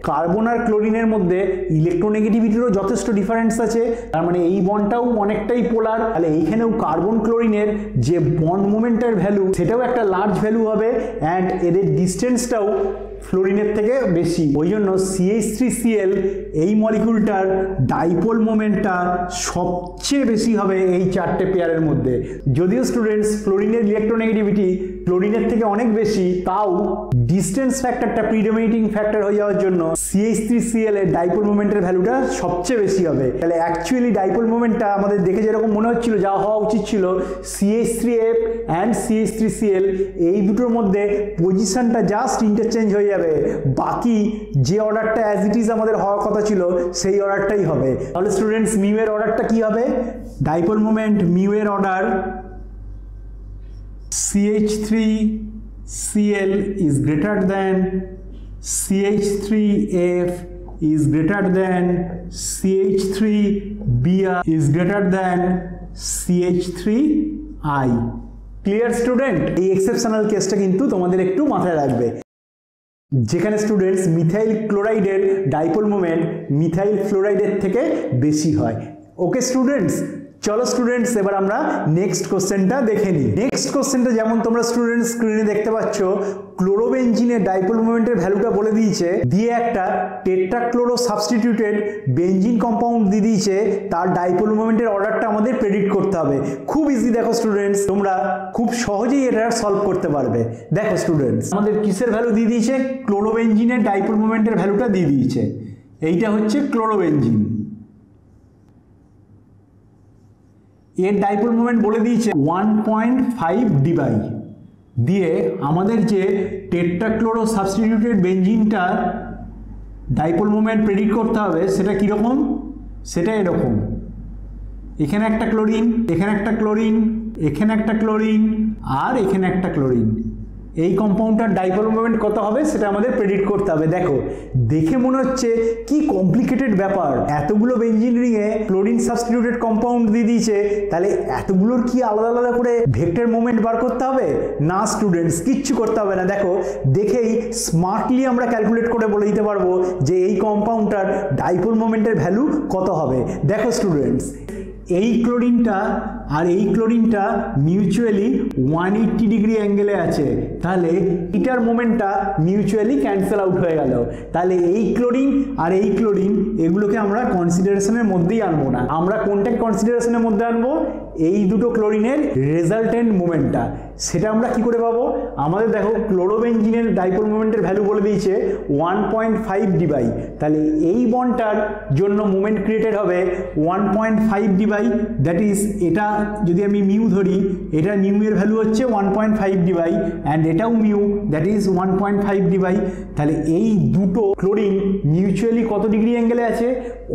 কার্বন আর ক্লোরিনের মধ্যে ইলেকট্রোনেগেটিভিটিরও যথেষ্ট ডিফারেন্স আছে, তার মানে এই বন্ডটাও অনেকটাই পোলার। তাহলে এইখানেও কার্বন ক্লোরিনের যে বন্ড মোমেন্টের ভ্যালু সেটাও একটা লার্জ ভ্যালু হবে, অ্যান্ড এদের ডিস্টেন্সটাও ফ্লোরিনের থেকে বেশি। ওই জন্য CH3Cl এই মলিকুলটার ডাইপোল মোমেন্টটা সবচেয়ে বেশি হবে এই চারটে পেয়ারের মধ্যে। যদিও স্টুডেন্টস ফ্লোরিনের ইলেকট্রোনেগেটিভিটি ক্লোরিনের থেকে অনেক বেশি, তাও ডিস্টেন্স ফ্যাক্টরটা প্রিডোমিনেটিং ফ্যাক্টর হয়ে যাওয়ার জন্য CH3Cl এর ডাইপোল মোমেন্টের ভ্যালুটা সবচেয়ে বেশি হবে। তাহলে অ্যাকচুয়ালি ডাইপোল মোমেন্টটা আমাদের দেখে যেরকম মনে হচ্ছিল, যা হওয়া উচিত ছিল CH3F অ্যান্ড CH3Cl এই দুটোর মধ্যে পজিশনটা জাস্ট ইন্টারচেঞ্জ হয়ে যাবে, বাকি যে অর্ডারটা অ্যাজ ইট ইজ আমাদের হওয়ার কথা ছিল সেই অর্ডারটাই হবে। তাহলে স্টুডেন্টস মিউ এর অর্ডারটা কি হবে? ডাইপোল মোমেন্ট মিউ এর order CH3Cl is greater than CH3F is greater than CH3Br is greater than CH3I। Clear student? এই এক্সেপশনাল কেসটা কিন্তু তোমাদের একটু মাথায় রাখবে, যেখানে স্টুডেন্টস মিথাইল ক্লোরাইডের ডাইপোল মোমেন্ট মিথাইল ফ্লোরাইডের থেকে বেশি হয়। ওকে স্টুডেন্টস, চলো স্টুডেন্টস এবার আমরা নেক্সট কোশ্চেনটা দেখে নিই। নেক্সট কোশ্চেনটা যেমন তোমরা স্টুডেন্টস স্ক্রিনে দেখতে পাচ্ছ, ক্লোরোবেনজিনের ডাইপোল মোমেন্টের ভ্যালুটা বলে দিয়েছে, দিয়ে একটা টেট্রাক্লোরো সাবস্টিটিউটেড বেনজিন কম্পাউন্ড দিয়ে দিয়েছে, তার ডাইপোল মোমেন্টের অর্ডারটা আমাদের প্রেডিক্ট করতে হবে। খুব ইজি, দেখো স্টুডেন্টস তোমরা খুব সহজেই এটা সলভ করতে পারবে। দেখো স্টুডেন্টস আমাদের কিসের ভ্যালু দিয়ে দিয়েছে? ক্লোরোবেনজিনের ডাইপোল মোমেন্টের ভ্যালুটা দিয়ে দিয়েছে। এইটা হচ্ছে ক্লোরোবেনজিন, এর ডাইপোল মোমেন্ট বলে দিয়েছে 1.5 ডিবাই। দিয়ে আমাদের যে টেট্রাক্লোরো সাবস্টিটিউটেড বেনজিনটা ডাইপোল মোমেন্ট প্রেডিক্ট করতে হবে, সেটা কীরকম? সেটা এরকম, এখানে একটা ক্লোরিন, এখানে একটা ক্লোরিন, এখানে একটা ক্লোরিন, আর এখানে একটা ক্লোরিন। এই কম্পাউন্ডটার ডাইপোল মোমেন্ট কত হবে সেটা আমাদের প্রেডিক্ট করতে হবে। দেখো দেখে মনে হচ্ছে কি কমপ্লিকেটেড ব্যাপার, এতগুলো বেনজিন রিংয়ে ক্লোরিন সাবস্টিটিউটেড কম্পাউন্ড দিয়ে দিয়েছে, তাহলে এতগুলোর কি আলাদা আলাদা করে ভেক্টর মোমেন্ট বার করতে হবে? না স্টুডেন্টস, কিচ্ছু করতে হবে না। দেখো দেখেই স্মার্টলি আমরা ক্যালকুলেট করে বলে দিতে পারবো যে এই কম্পাউন্ডটার ডাইপোল মোমেন্টের ভ্যালু কত হবে। দেখো স্টুডেন্টস, এই ক্লোরিনটা আর এই ক্লোরিনটা মিউচুয়ালি 180 ডিগ্রি অ্যাঙ্গেলে আছে, তাহলে এটার মোমেন্টটা মিউচুয়ালি ক্যান্সেল আউট হয়ে গেল। তাহলে এই ক্লোরিন আর এই ক্লোরিন এগুলোকে আমরা কনসিডারেশনের মধ্যেই আনবো না। আমরা কোনটাকে কনসিডারেশনের মধ্যে আনবো? এই দুটো ক্লোরিনের রেজাল্টেন্ট মোমেন্টটা। সেটা আমরা কি করে পাবো? আমাদের দেখো ক্লোরোবেনজিনের ডাইপোল মোমেন্টের ভ্যালু বলে দিয়েছে 1.5 ডিবাই, তাহলে এই বন্ডটার জন্য মোমেন্ট ক্রিয়েটেড হবে 1.5 ডিবাই, দ্যাট ইজ এটা যদি আমি মিউ ধরি, এটা মিউ এর ভ্যালু হচ্ছে 1.5 ডিবাই, অ্যান্ড এটাও মিউ, দ্যাট ইজ 1.5 ডিবাই। তাহলে এই দুটো ক্লোরিন মিউচুয়ালি কত ডিগ্রি অ্যাঙ্গেলে আছে?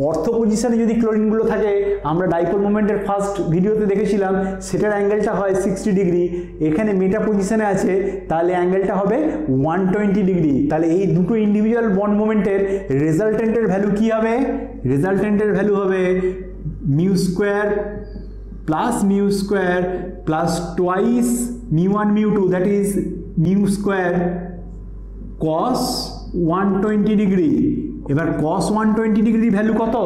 অর্থ পজিশনে যদি ক্লোরিনগুলো থাকে, আমরা ডাইপোল মোমেন্টের ফার্স্ট ভিডিওতে দেখেছিলাম, সেটার অ্যাঙ্গেলটা হয় 60 ডিগ্রি। এখানে মেটা পজিশনে আছে, তাহলে অ্যাঙ্গেলটা হবে 120 ডিগ্রি। তাহলে এই দুটো ইন্ডিভিজুয়াল বন্ড মোমেন্টের রেজাল্টেন্টের ভ্যালু কি হবে? রেজাল্টেন্টের ভ্যালু হবে mu square plus mu square plus twice mu one mu two, that is mu square cos 120 degree. এবার cos 120 ডিগ্রির ভ্যালু কত?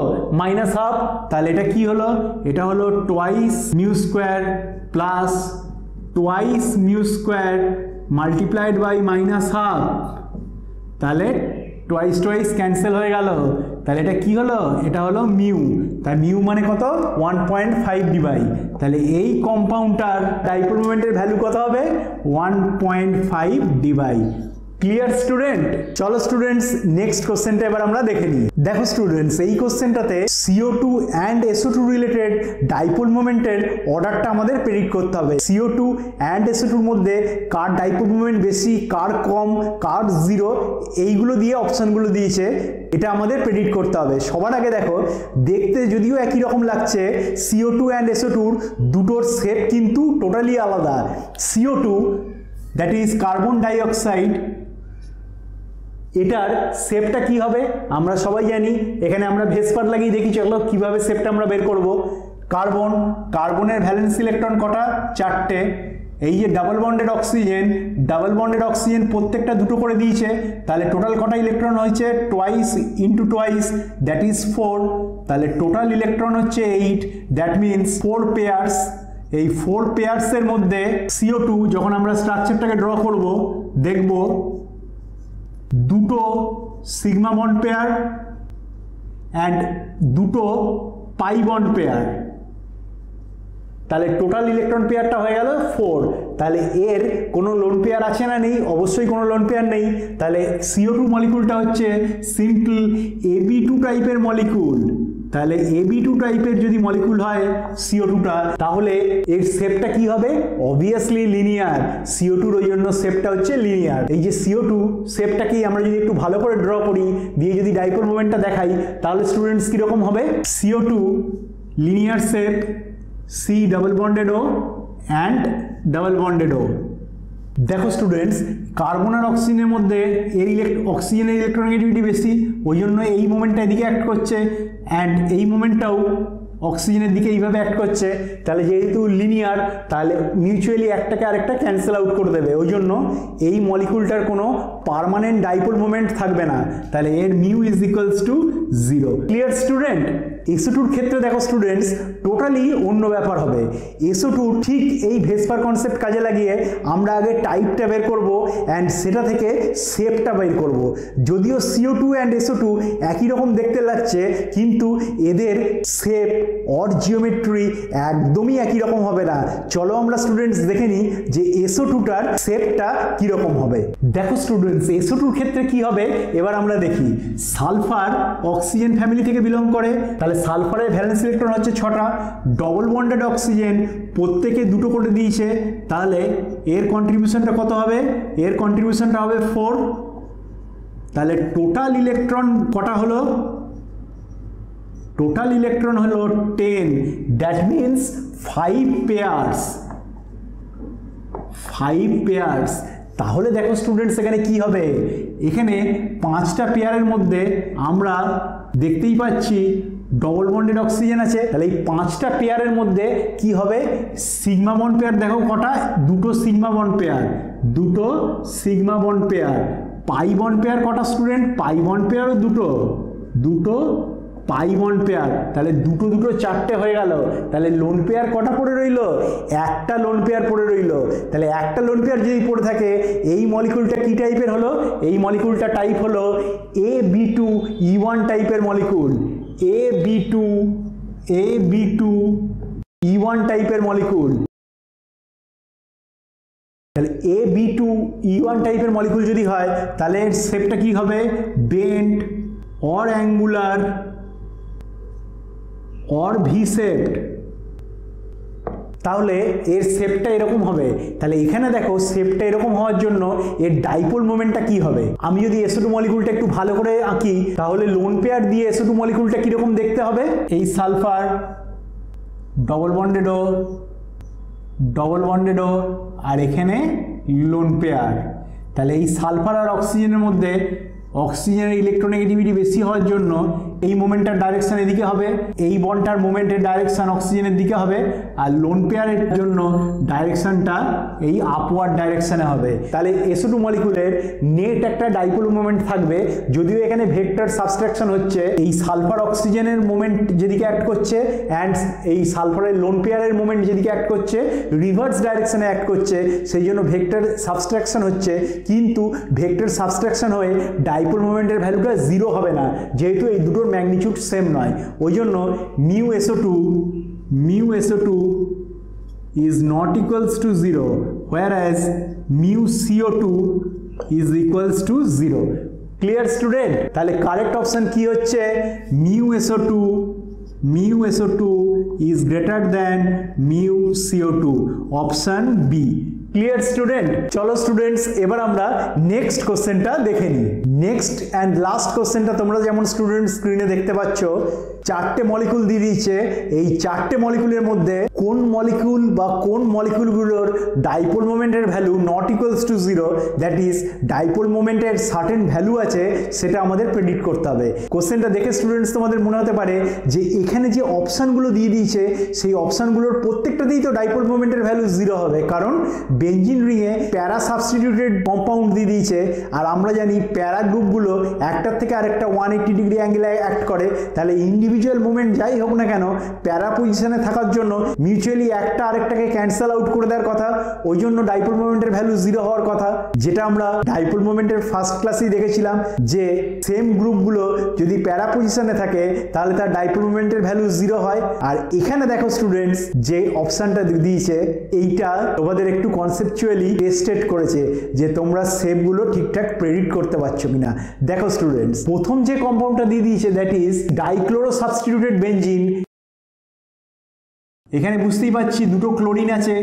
-12। তাহলে এটা কি হলো? এটা হলো twice mu square plus twice mu square multiplied by -12। তাহলে টোয়াইস টোয়াইস ক্যান্সেল হয়ে গেল, তাহলে এটা কি হলো? এটা হলো মিউ। তাই মিউ মানে কত? 1.5 ডিবাই। তাহলে এই কম্পাউন্ডটার ডাইপোল মোমেন্টের ভ্যালু কত হবে? 1.5 ডিবাই। Clear student? চলো স্টুডেন্টস নেক্সট কোশ্চেনটা এবার আমরা দেখে নিই। দেখো স্টুডেন্টস এই কোশ্চেনটাতে CO2 and SO2 related dipole মোমেন্টের অর্ডারটা আমাদের প্রেডিক্ট করতে হবে। CO2 অ্যান্ড SO2 মধ্যে কার ডাইপোল মোমেন্ট বেশি, কার কম, কার জিরো, এইগুলো দিয়ে অপশানগুলো দিয়েছে, এটা আমাদের প্রেডিক্ট করতে হবে। সবার আগে দেখো, দেখতে যদিও একই রকম লাগছে, CO2 অ্যান্ড SO2 দুটোর শেপ কিন্তু টোটালি আলাদা। CO2 that is carbon dioxide, এটার শেপটা কি হবে আমরা সবাই জানি। এখানে আমরা ভেসপার লাগিয়ে দেখি, চলো কিভাবে শেপটা আমরা বের করব। কার্বন, কার্বনের ভ্যালেন্স ইলেকট্রন কটা? 4টে। এই যে double bonded oxygen, double bonded oxygen প্রত্যেকটা দুটো করে দিয়েছে, তাহলে টোটাল কটা ইলেকট্রন হয়েছে? Twice into twice, that is 4। তাহলে টোটাল ইলেকট্রন হচ্ছে 8, দ্যাট মিনস 4 পেয়ার্স। এই 4 পেয়ার্সের মধ্যে CO2 যখন আমরা স্ট্রাকচারটাকে ড্র করব, দেখব দুটো সিগমা বন্ড পেয়ার অ্যান্ড দুটো পাই বন্ড পেয়ার। তাহলে টোটাল ইলেকট্রন পেয়ারটা হয়ে গেল 4। তাহলে এর কোনো লোন পেয়ার আছে না? নেই, অবশ্যই কোনো লোন পেয়ার নেই। তাহলে CO2 মলিকুলটা হচ্ছে সিম্পল AB2 টাইপের মলিকুল। তাহলে AB2 টাইপের যদি মলিকুল হয় CO2টা, তাহলে এর শেপটা কি হবে? Obviously linear. CO2 ওই জন্য শেপটা হচ্ছে লিনিয়ার। এই যে CO2 শেপটাকেই আমরা যদি একটু ভালো করে ড্র করি, দিয়ে যদি ডাইপোল মোমেন্টটা দেখাই, তাহলে স্টুডেন্টস কীরকম হবে? CO2 linear shape, C double bonded O and double bonded O। দেখো স্টুডেন্টস, কার্বন আর অক্সিজেনের মধ্যে অক্সিজেনের ইলেকট্রোনেগেটিভিটি বেশি, ওই জন্য এই মোমেন্টটা এদিকে অ্যাক্ট করছে, অ্যান্ড এই মোমেন্টটাও অক্সিজেনের দিকে এইভাবে অ্যাক্ট করছে। তাহলে যেহেতু লিনিয়ার, তাহলে মিউচুয়ালি একটাকে আরেকটা ক্যান্সেল আউট করে দেবে, ওই জন্য এই মলিকুলটার কোনো পার্মানেন্ট ডাইপোল মোমেন্ট থাকবে না। তাহলে এর mu is equals to 0। Clear student? SO2 ক্ষেত্রে দেখো স্টুডেন্টস টোটালি অন্য ব্যাপার হবে। SO2 ঠিক এই ভেসপার কনসেপ্ট কাজে লাগিয়ে আমরা আগে টাইপটা বের করব অ্যান্ড সেটা থেকে শেপটা বের করব। যদিও CO2 অ্যান্ড SO2 একই রকম দেখতে লাগছে, কিন্তু এদের শেপ অর জিওমেট্রি একদমই একই রকম হবে না। চলো আমরা স্টুডেন্টস দেখে নিই যে SO2টার শেপটা কীরকম হবে। দেখো স্টুডেন্টস, SO2 ক্ষেত্রে কি হবে এবার আমরা দেখি। সালফার অক্সিজেন ফ্যামিলি থেকে বিলং করে, তাহলে সালফারের ভ্যালেন্স ইলেকট্রন হচ্ছে 6টা, ডবল বন্ডেড অক্সিজেন প্রত্যেকে 2টো করে দিয়েছে, তাহলে এর কন্ট্রিবিউশনটা কত হবে? এর কন্ট্রিবিউশনটা হবে 4। তাহলে টোটাল ইলেকট্রন কটা হলো? টোটাল ইলেকট্রন হলো 10। That means 5 pairs. 5 পেয়ার্স। তাহলে দেখো স্টুডেন্টস এখানে কি হবে? এখানে 5টা পেয়ারের মধ্যে আমরা দেখতেই পাচ্ছি ডবল বন্ডেড অক্সিজেন আছে, তাহলে এই 5টা পেয়ারের মধ্যে কি হবে? সিগমা বন্ড পেয়ার দেখো কটা? 2টো সিগমা বন্ড পেয়ার, 2টো sigma bond pair. Pi bond pair কটা স্টুডেন্ট? পাই বন্ড পেয়ারও 2টো, 2টো পাই বন্ড পেয়ার। তাহলে 2টো 2টো 4টে হয়ে গেল। তাহলে লোন পেয়ার কটা পড়ে রইল? একটা লোন পেয়ার পড়ে রইল। তাহলে একটা লোন পেয়ার যদি পড়ে থাকে, এই মলিকুলটা কি টাইপের হলো? এই মলিকুলটা টাইপ হলো AB2E1 টাইপের মলিকুল। AB2E1 টাইপের মলিকুল। তাহলে AB2E1 টাইপের মলিকুল যদি হয়, তাহলে এর শেপটা কি হবে? Bent or angular or V shaped. তাহলে এর শেপটা এরকম হবে। তাহলে এখানে দেখো শেপটা এরকম হওয়ার জন্য এর ডাইপোল মোমেন্টটা কি হবে? আমি যদি SO2 মলিকুলটা একটু ভালো করে আঁকি, তাহলে লোন পেয়ার দিয়ে SO2 মলিকুলটা কিরকম দেখতে হবে? এই সালফার ডবল বন্ডেড, আর এখানে লোন পেয়ার। তাহলে এই সালফার আর অক্সিজেনের মধ্যে অক্সিজেনের ইলেকট্রোনেগেটিভিটি বেশি হওয়ার জন্য এই মোমেন্টটার ডাইরেকশন এদিকে হবে, এই বন্ডটার মোমেন্টের ডাইরেকশন অক্সিজেনের দিকে হবে, আর লোন পেয়ারের জন্য ডাইরেকশনটা এই আপওয়ার্ড ডাইরেকশনে হবে। তাহলে SO2 মলিকুলের নেট একটা ডাইপোল মোমেন্ট থাকবে, যদিও এখানে ভেক্টর সাবস্ট্রাকশন হচ্ছে। এই সালফার অক্সিজেনের মোমেন্ট যেদিকে অ্যাক্ট করছে অ্যান্ড এই সালফারের লোন পেয়ারের মোমেন্ট যেদিকে অ্যাক্ট করছে রিভার্স ডাইরেকশনে অ্যাক্ট করছে, সেই জন্য ভেক্টর সাবস্ট্রাকশন হচ্ছে। কিন্তু ভেক্টর সাবস্ট্রাকশন হয়ে ডাইপোল মোমেন্টের ভ্যালুটা 0 হবে না, যেহেতু এই দুটোর ম্যাগনিটিউড সেম নয়। ওই জন্য mu SO2 is not equals to 0, whereas mu CO2 is equals to 0. Clear student? তাহলে কারেক্ট অপশন কি হচ্ছে? মিউ SO2 is greater than mu CO2, option B. Clear student? চলো স্টুডেন্টস এবার আমরা নেক্সট কোশ্চেনটা দেখে নিই। নেক্সট অ্যান্ড লাস্ট কোশ্চেনটা তোমরা যেমন স্টুডেন্ট স্ক্রিনে দেখতে পাচ্ছ, 4টে মলিকুল দিয়ে দিয়েছে। এই 4টে মলিকুলের মধ্যে কোন মলিকুল বা কোন মলিকুলগুলোর ডাইপোল মোমেন্টের value not equals to 0, that is dipole মোমেন্টের সার্টেন ভ্যালু আছে, সেটা আমাদের প্রেডিক্ট করতে হবে। কোশ্চেনটা দেখে স্টুডেন্টস তোমাদের মনে হতে পারে যে এখানে যে অপশানগুলো দিয়ে দিয়েছে সেই অপশানগুলোর প্রত্যেকটাতেই তো ডাইপোল মোমেন্টের ভ্যালু 0 হবে, কারণ বেঞ্জিন রিংয়ে প্যারা সাবস্টিটিউটেড কম্পাউন্ড দিয়ে দিয়েছে। আর আমরা জানি প্যারা গ্রুপগুলো একটার থেকে আরেকটা 180 ডিগ্রি অ্যাঙ্গেলে অ্যাক্ট করে। তাহলে ইন্ডিভিজুয়াল মুভমেন্ট যাই হোক না কেন, প্যারা পজিশনে থাকার জন্য মিউচুয়ালি একটা আরেকটাকে ক্যান্সেল আউট করে দেওয়ার কথা, ওই জন্য ডাইপোল মোমেন্টের ভ্যালু 0 হওয়ার কথা, যেটা আমরা ডাইপোল মোমেন্টের ফার্স্ট ক্লাসেই দেখেছিলাম যে সেম গ্রুপগুলো যদি প্যারা পজিশনে থাকে তাহলে তার ডাইপোল মোমেন্টের ভ্যালু 0 হয়। আর এখানে দেখো স্টুডেন্টস যে অপশনটা দিয়েছে এইটা তোমাদের একটু কনসেপচুয়ালি টেস্টেড করেছে যে তোমরা শেপগুলো ঠিকঠাক প্রেডিক্ট করতে পারছো কিনা। দেখো স্টুডেন্টস, প্রথম যে কম্পাউন্ডটা দিয়ে দিয়েছে that is dichloro substituted benzene. এখানে বুঝতেই পারছি 2টো ক্লোরিন আছে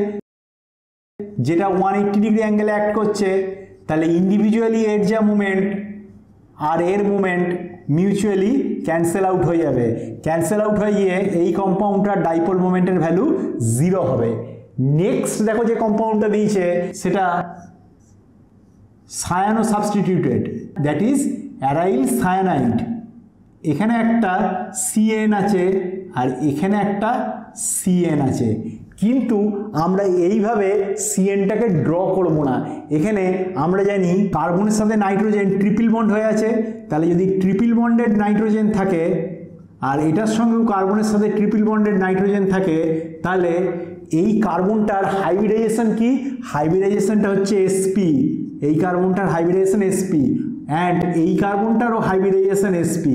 যেটা 180 ডিগ্রি অ্যাঙ্গেলে অ্যাক্ট করছে। তাহলে ইন্ডিভিজুয়ালি এর যা মুভমেন্ট আর এর মুভমেন্ট মিউচুয়ালি ক্যান্সেল আউট হয়ে যাবে। ক্যান্সেল আউট হয়ে গিয়ে এই কম্পাউন্ডটার ডাইপোল মোমেন্টের ভ্যালু 0 হবে। নেক্সট দেখো যে কম্পাউন্ডটা দিয়েছে সেটা cyano substituted, that is aryl cyanide. এখানে একটা CN আছে আর এখানে একটা CN আছে, কিন্তু আমরা এইভাবে CNটাকে ড্র করব না। এখানে আমরা জানি কার্বনের সাথে নাইট্রোজেন ট্রিপল বন্ড হয়ে আছে, তাহলে যদি ট্রিপল বন্ডেড নাইট্রোজেন থাকে আর এটার সঙ্গেও কার্বনের সাথে ট্রিপল বন্ডেড নাইট্রোজেন থাকে, তাহলে এই কার্বনটার হাইব্রিডাইজেশন কি? হাইব্রিডাইজেশনটা হচ্ছে sp, এই কার্বনটার হাইব্রিডাইজেশন sp অ্যান্ড এই কার্বনটারও হাইব্রিডাইজেশন sp।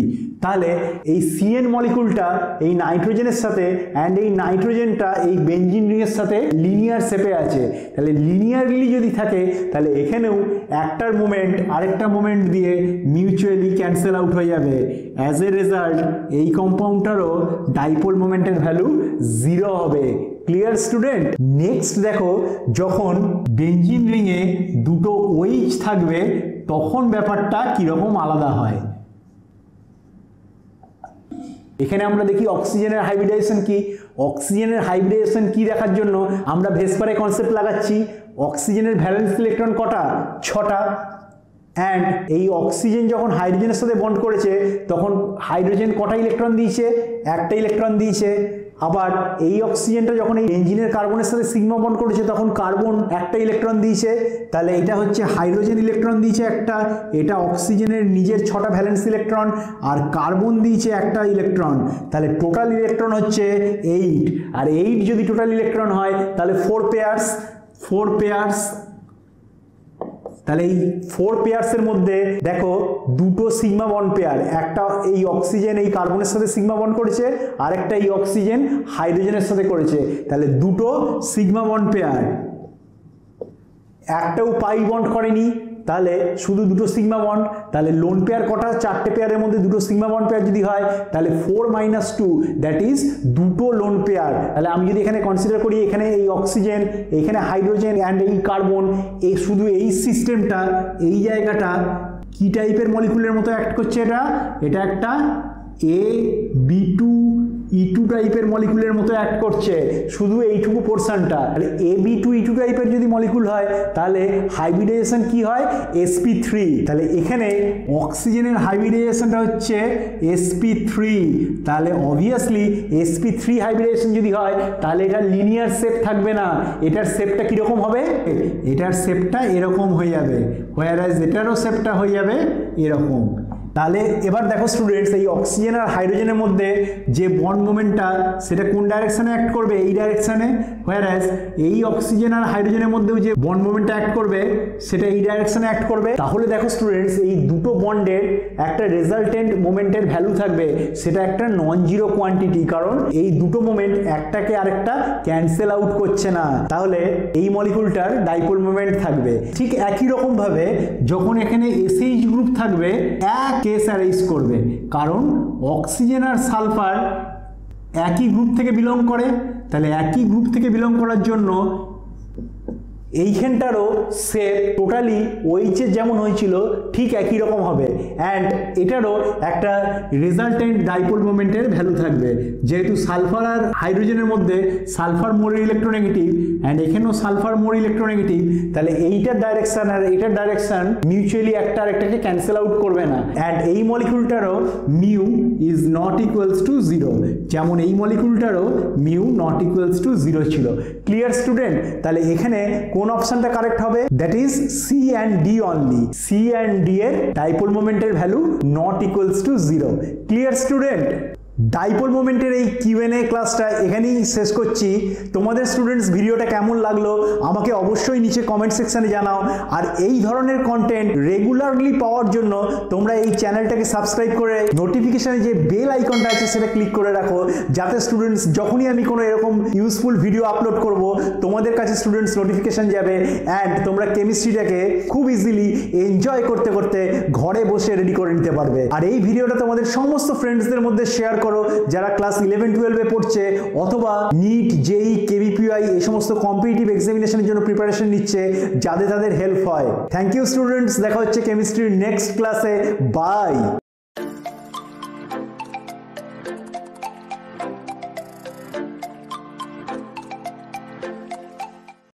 তাহলে এই CN মলিকুলটা এই নাইট্রোজেনের সাথে অ্যান্ড এই নাইট্রোজেনটা এই বেঞ্জিন রিংয়ের সাথে লিনিয়ার শেপে আছে। তাহলে লিনিয়ারলি যদি থাকে তাহলে এখানেও একটার মোমেন্ট আরেকটা মোমেন্ট দিয়ে মিউচুয়ালি ক্যান্সেল আউট হয়ে যাবে। অ্যাজ এ রেজাল্ট এই কম্পাউন্ডটারও ডাইপোল মোমেন্টের ভ্যালু 0 হবে। Clear student? নেক্সট দেখো, যখন বেঞ্জিন রিংয়ে দুটো OH থাকবে তখন ব্যাপারটা কীরকম আলাদা হয়। এখানে আমরা দেখি অক্সিজেনের হাইব্রিডাইজেশন কি। অক্সিজেনের হাইব্রিডাইজেশন কি দেখার জন্য আমরা ভেসপারে কনসেপ্ট লাগাচ্ছি। অক্সিজেনের ভ্যালেন্স ইলেকট্রন কটা? 6টা। অ্যান্ড এই অক্সিজেন যখন হাইড্রোজেনের সাথে বন্ড করেছে তখন হাইড্রোজেন কটা ইলেকট্রন দিয়েছে? একটা ইলেকট্রন দিয়েছে। আবার এই অক্সিজেনটা যখন এই বেঞ্জিনের কার্বনের সাথে সিগমা বন্ড করেছে তখন কার্বন একটা ইলেকট্রন দিয়েছে। তাহলে এটা হচ্ছে হাইড্রোজেন ইলেকট্রন দিয়েছে একটা, এটা অক্সিজেনের নিজের 6টা ভ্যালেন্স ইলেকট্রন, আর কার্বন দিয়েছে একটা ইলেকট্রন। তাহলে টোটাল ইলেকট্রন হচ্ছে 8, আর 8 যদি টোটাল ইলেকট্রন হয় তাহলে 4 পেয়ার্স। তাহলে এই 4 পেয়ার্সের মধ্যে দেখো দুটো সিগমা বন্ড পেয়ার, একটা এই অক্সিজেন এই কার্বনের সাথে সিগমা বন্ড করেছে, আর একটা এই অক্সিজেন হাইড্রোজেনের সাথে করেছে। তাহলে দুটো সিগমা বন্ড পেয়ার, একটাও পাই বন্ড করেনি, তাহলে শুধু দুটো সিগমা বন্ড। তাহলে লোন পেয়ার কটা? 4টে পেয়ারের মধ্যে দুটো সিগমা বন্ড পেয়ার যদি হয় তাহলে 4 - 2, দ্যাট ইজ দুটো লোন পেয়ার। তাহলে আমি যদি এখানে কনসিডার করি এখানে এই অক্সিজেন, এখানে হাইড্রোজেন অ্যান্ড এই কার্বন, এই শুধু এই সিস্টেমটা, এই জায়গাটা কি টাইপের মলিকুলের মতো অ্যাক্ট করছে? এটা একটা AB2E2 টাইপের মলিকুলের মতো অ্যাক্ট করছে, শুধু এইটুকু পোর্শনটা। তাহলে AB2E2 টাইপের যদি মলিকুল হয় তাহলে হাইব্রিডাইজেশন কি হয়? sp3। তাহলে এখানে অক্সিজেনের হাইব্রিডাইজেশনটা হচ্ছে sp3। তাহলে অবভিয়াসলি sp3 হাইব্রিডাইজেশন যদি হয় তাহলে এটা লিনিয়ার শেপ থাকবে না, এটার শেপটা কীরকম হবে? এটার শেপটা এরকম হয়ে যাবে, হোয়ারাজ এটারও শেপটা হয়ে যাবে এরকম। তাহলে এবার দেখো স্টুডেন্টস, এই অক্সিজেন আর হাইড্রোজেনের মধ্যে যে বন্ড মোমেন্টটা সেটা কোন ডাইরেকশনে অ্যাক্ট করবে? এই ডাইরেকশনে। হোয়ারাজ এই অক্সিজেন আর হাইড্রোজেনের মধ্যেও যে বন্ড মোমেন্টটা অ্যাক্ট করবে সেটা এই ডাইরেকশনে অ্যাক্ট করবে। তাহলে দেখো স্টুডেন্টস, এই দুটো বন্ডের একটা রেজাল্টেন্ট মোমেন্টের ভ্যালু থাকবে, সেটা একটা নন জিরো কোয়ান্টিটি, কারণ এই দুটো মোমেন্ট একটাকে আরেকটা ক্যান্সেল আউট করছে না। তাহলে এই মলিকুলটার ডাইপোল মোমেন্ট থাকবে। ঠিক একই রকম ভাবে যখন এখানে SH গ্রুপ থাকবে এক কেস অ্যারেঞ্জ করবে, কারণ অক্সিজেন আর সালফার একই গ্রুপ থেকে বিলং করে। তাহলে একই গ্রুপ থেকে বিলং করার জন্য এইখানটারও শেপ টোটালি OH যেমন হয়েছিল ঠিক একই রকম হবে, অ্যান্ড এটারও একটা রেজাল্টেন্ট ডাইপোল মোমেন্টের ভ্যালু থাকবে। যেহেতু সালফার আর হাইড্রোজেনের মধ্যে সালফার মোর ইলেকট্রোনেগেটিভ অ্যান্ড এখানেও সালফার মোর ইলেকট্রোনেগেটিভ, তাহলে এইটার ডাইরেকশন আর এইটার ডাইরেকশন মিউচুয়ালি একটা আরেকটাকে ক্যান্সেল আউট করবে না। অ্যান্ড এই মলিকুলটারও mu is not equals to 0, যেমন এই মলিকুলটারও মিউ নট ইকুয়ালস টু 0 ছিল। Clear student? তাহলে এখানে কোন অপশনটা কারেক্ট হবে? That is C and D only. C and D এর ডাইপোল মোমেন্টের value not equals to 0। Clear student? Dipole মোমেন্টের এই কিউএনএ ক্লাসটা এখানেই শেষ করছি। তোমাদের স্টুডেন্টস ভিডিওটা কেমন লাগলো আমাকে অবশ্যই নিচে কমেন্ট সেকশনে জানাও। আর এই ধরনের কন্টেন্ট রেগুলারলি পাওয়ার জন্য তোমরা এই চ্যানেলটাকে সাবস্ক্রাইব করে নোটিফিকেশনে যে বেল আইকনটা আছে সেটা ক্লিক করে রাখো, যাতে স্টুডেন্টস যখনই আমি কোনো এরকম ইউজফুল ভিডিও আপলোড করব তোমাদের কাছে স্টুডেন্টস নোটিফিকেশন যাবে, অ্যান্ড তোমরা কেমিস্ট্রিটাকে খুব ইজিলি এনজয় করতে করতে ঘরে বসে রেডি করে নিতে পারবে। আর এই ভিডিওটা তোমাদের সমস্ত ফ্রেন্ডসদের মধ্যে শেয়ার করো যারা ক্লাস 11-12 এ পড়ছে অথবা নিট, জেই, কেভিপিআই এই সমস্ত কম্পিটিটিভ এক্সামিনেশনের জন্য প্রিপারেশন নিচ্ছে, যাতে তাদের হেল্প হয়। থ্যাংক ইউ স্টুডেন্টস, দেখা হচ্ছে কেমিস্ট্রির নেক্সট ক্লাসে। বাই।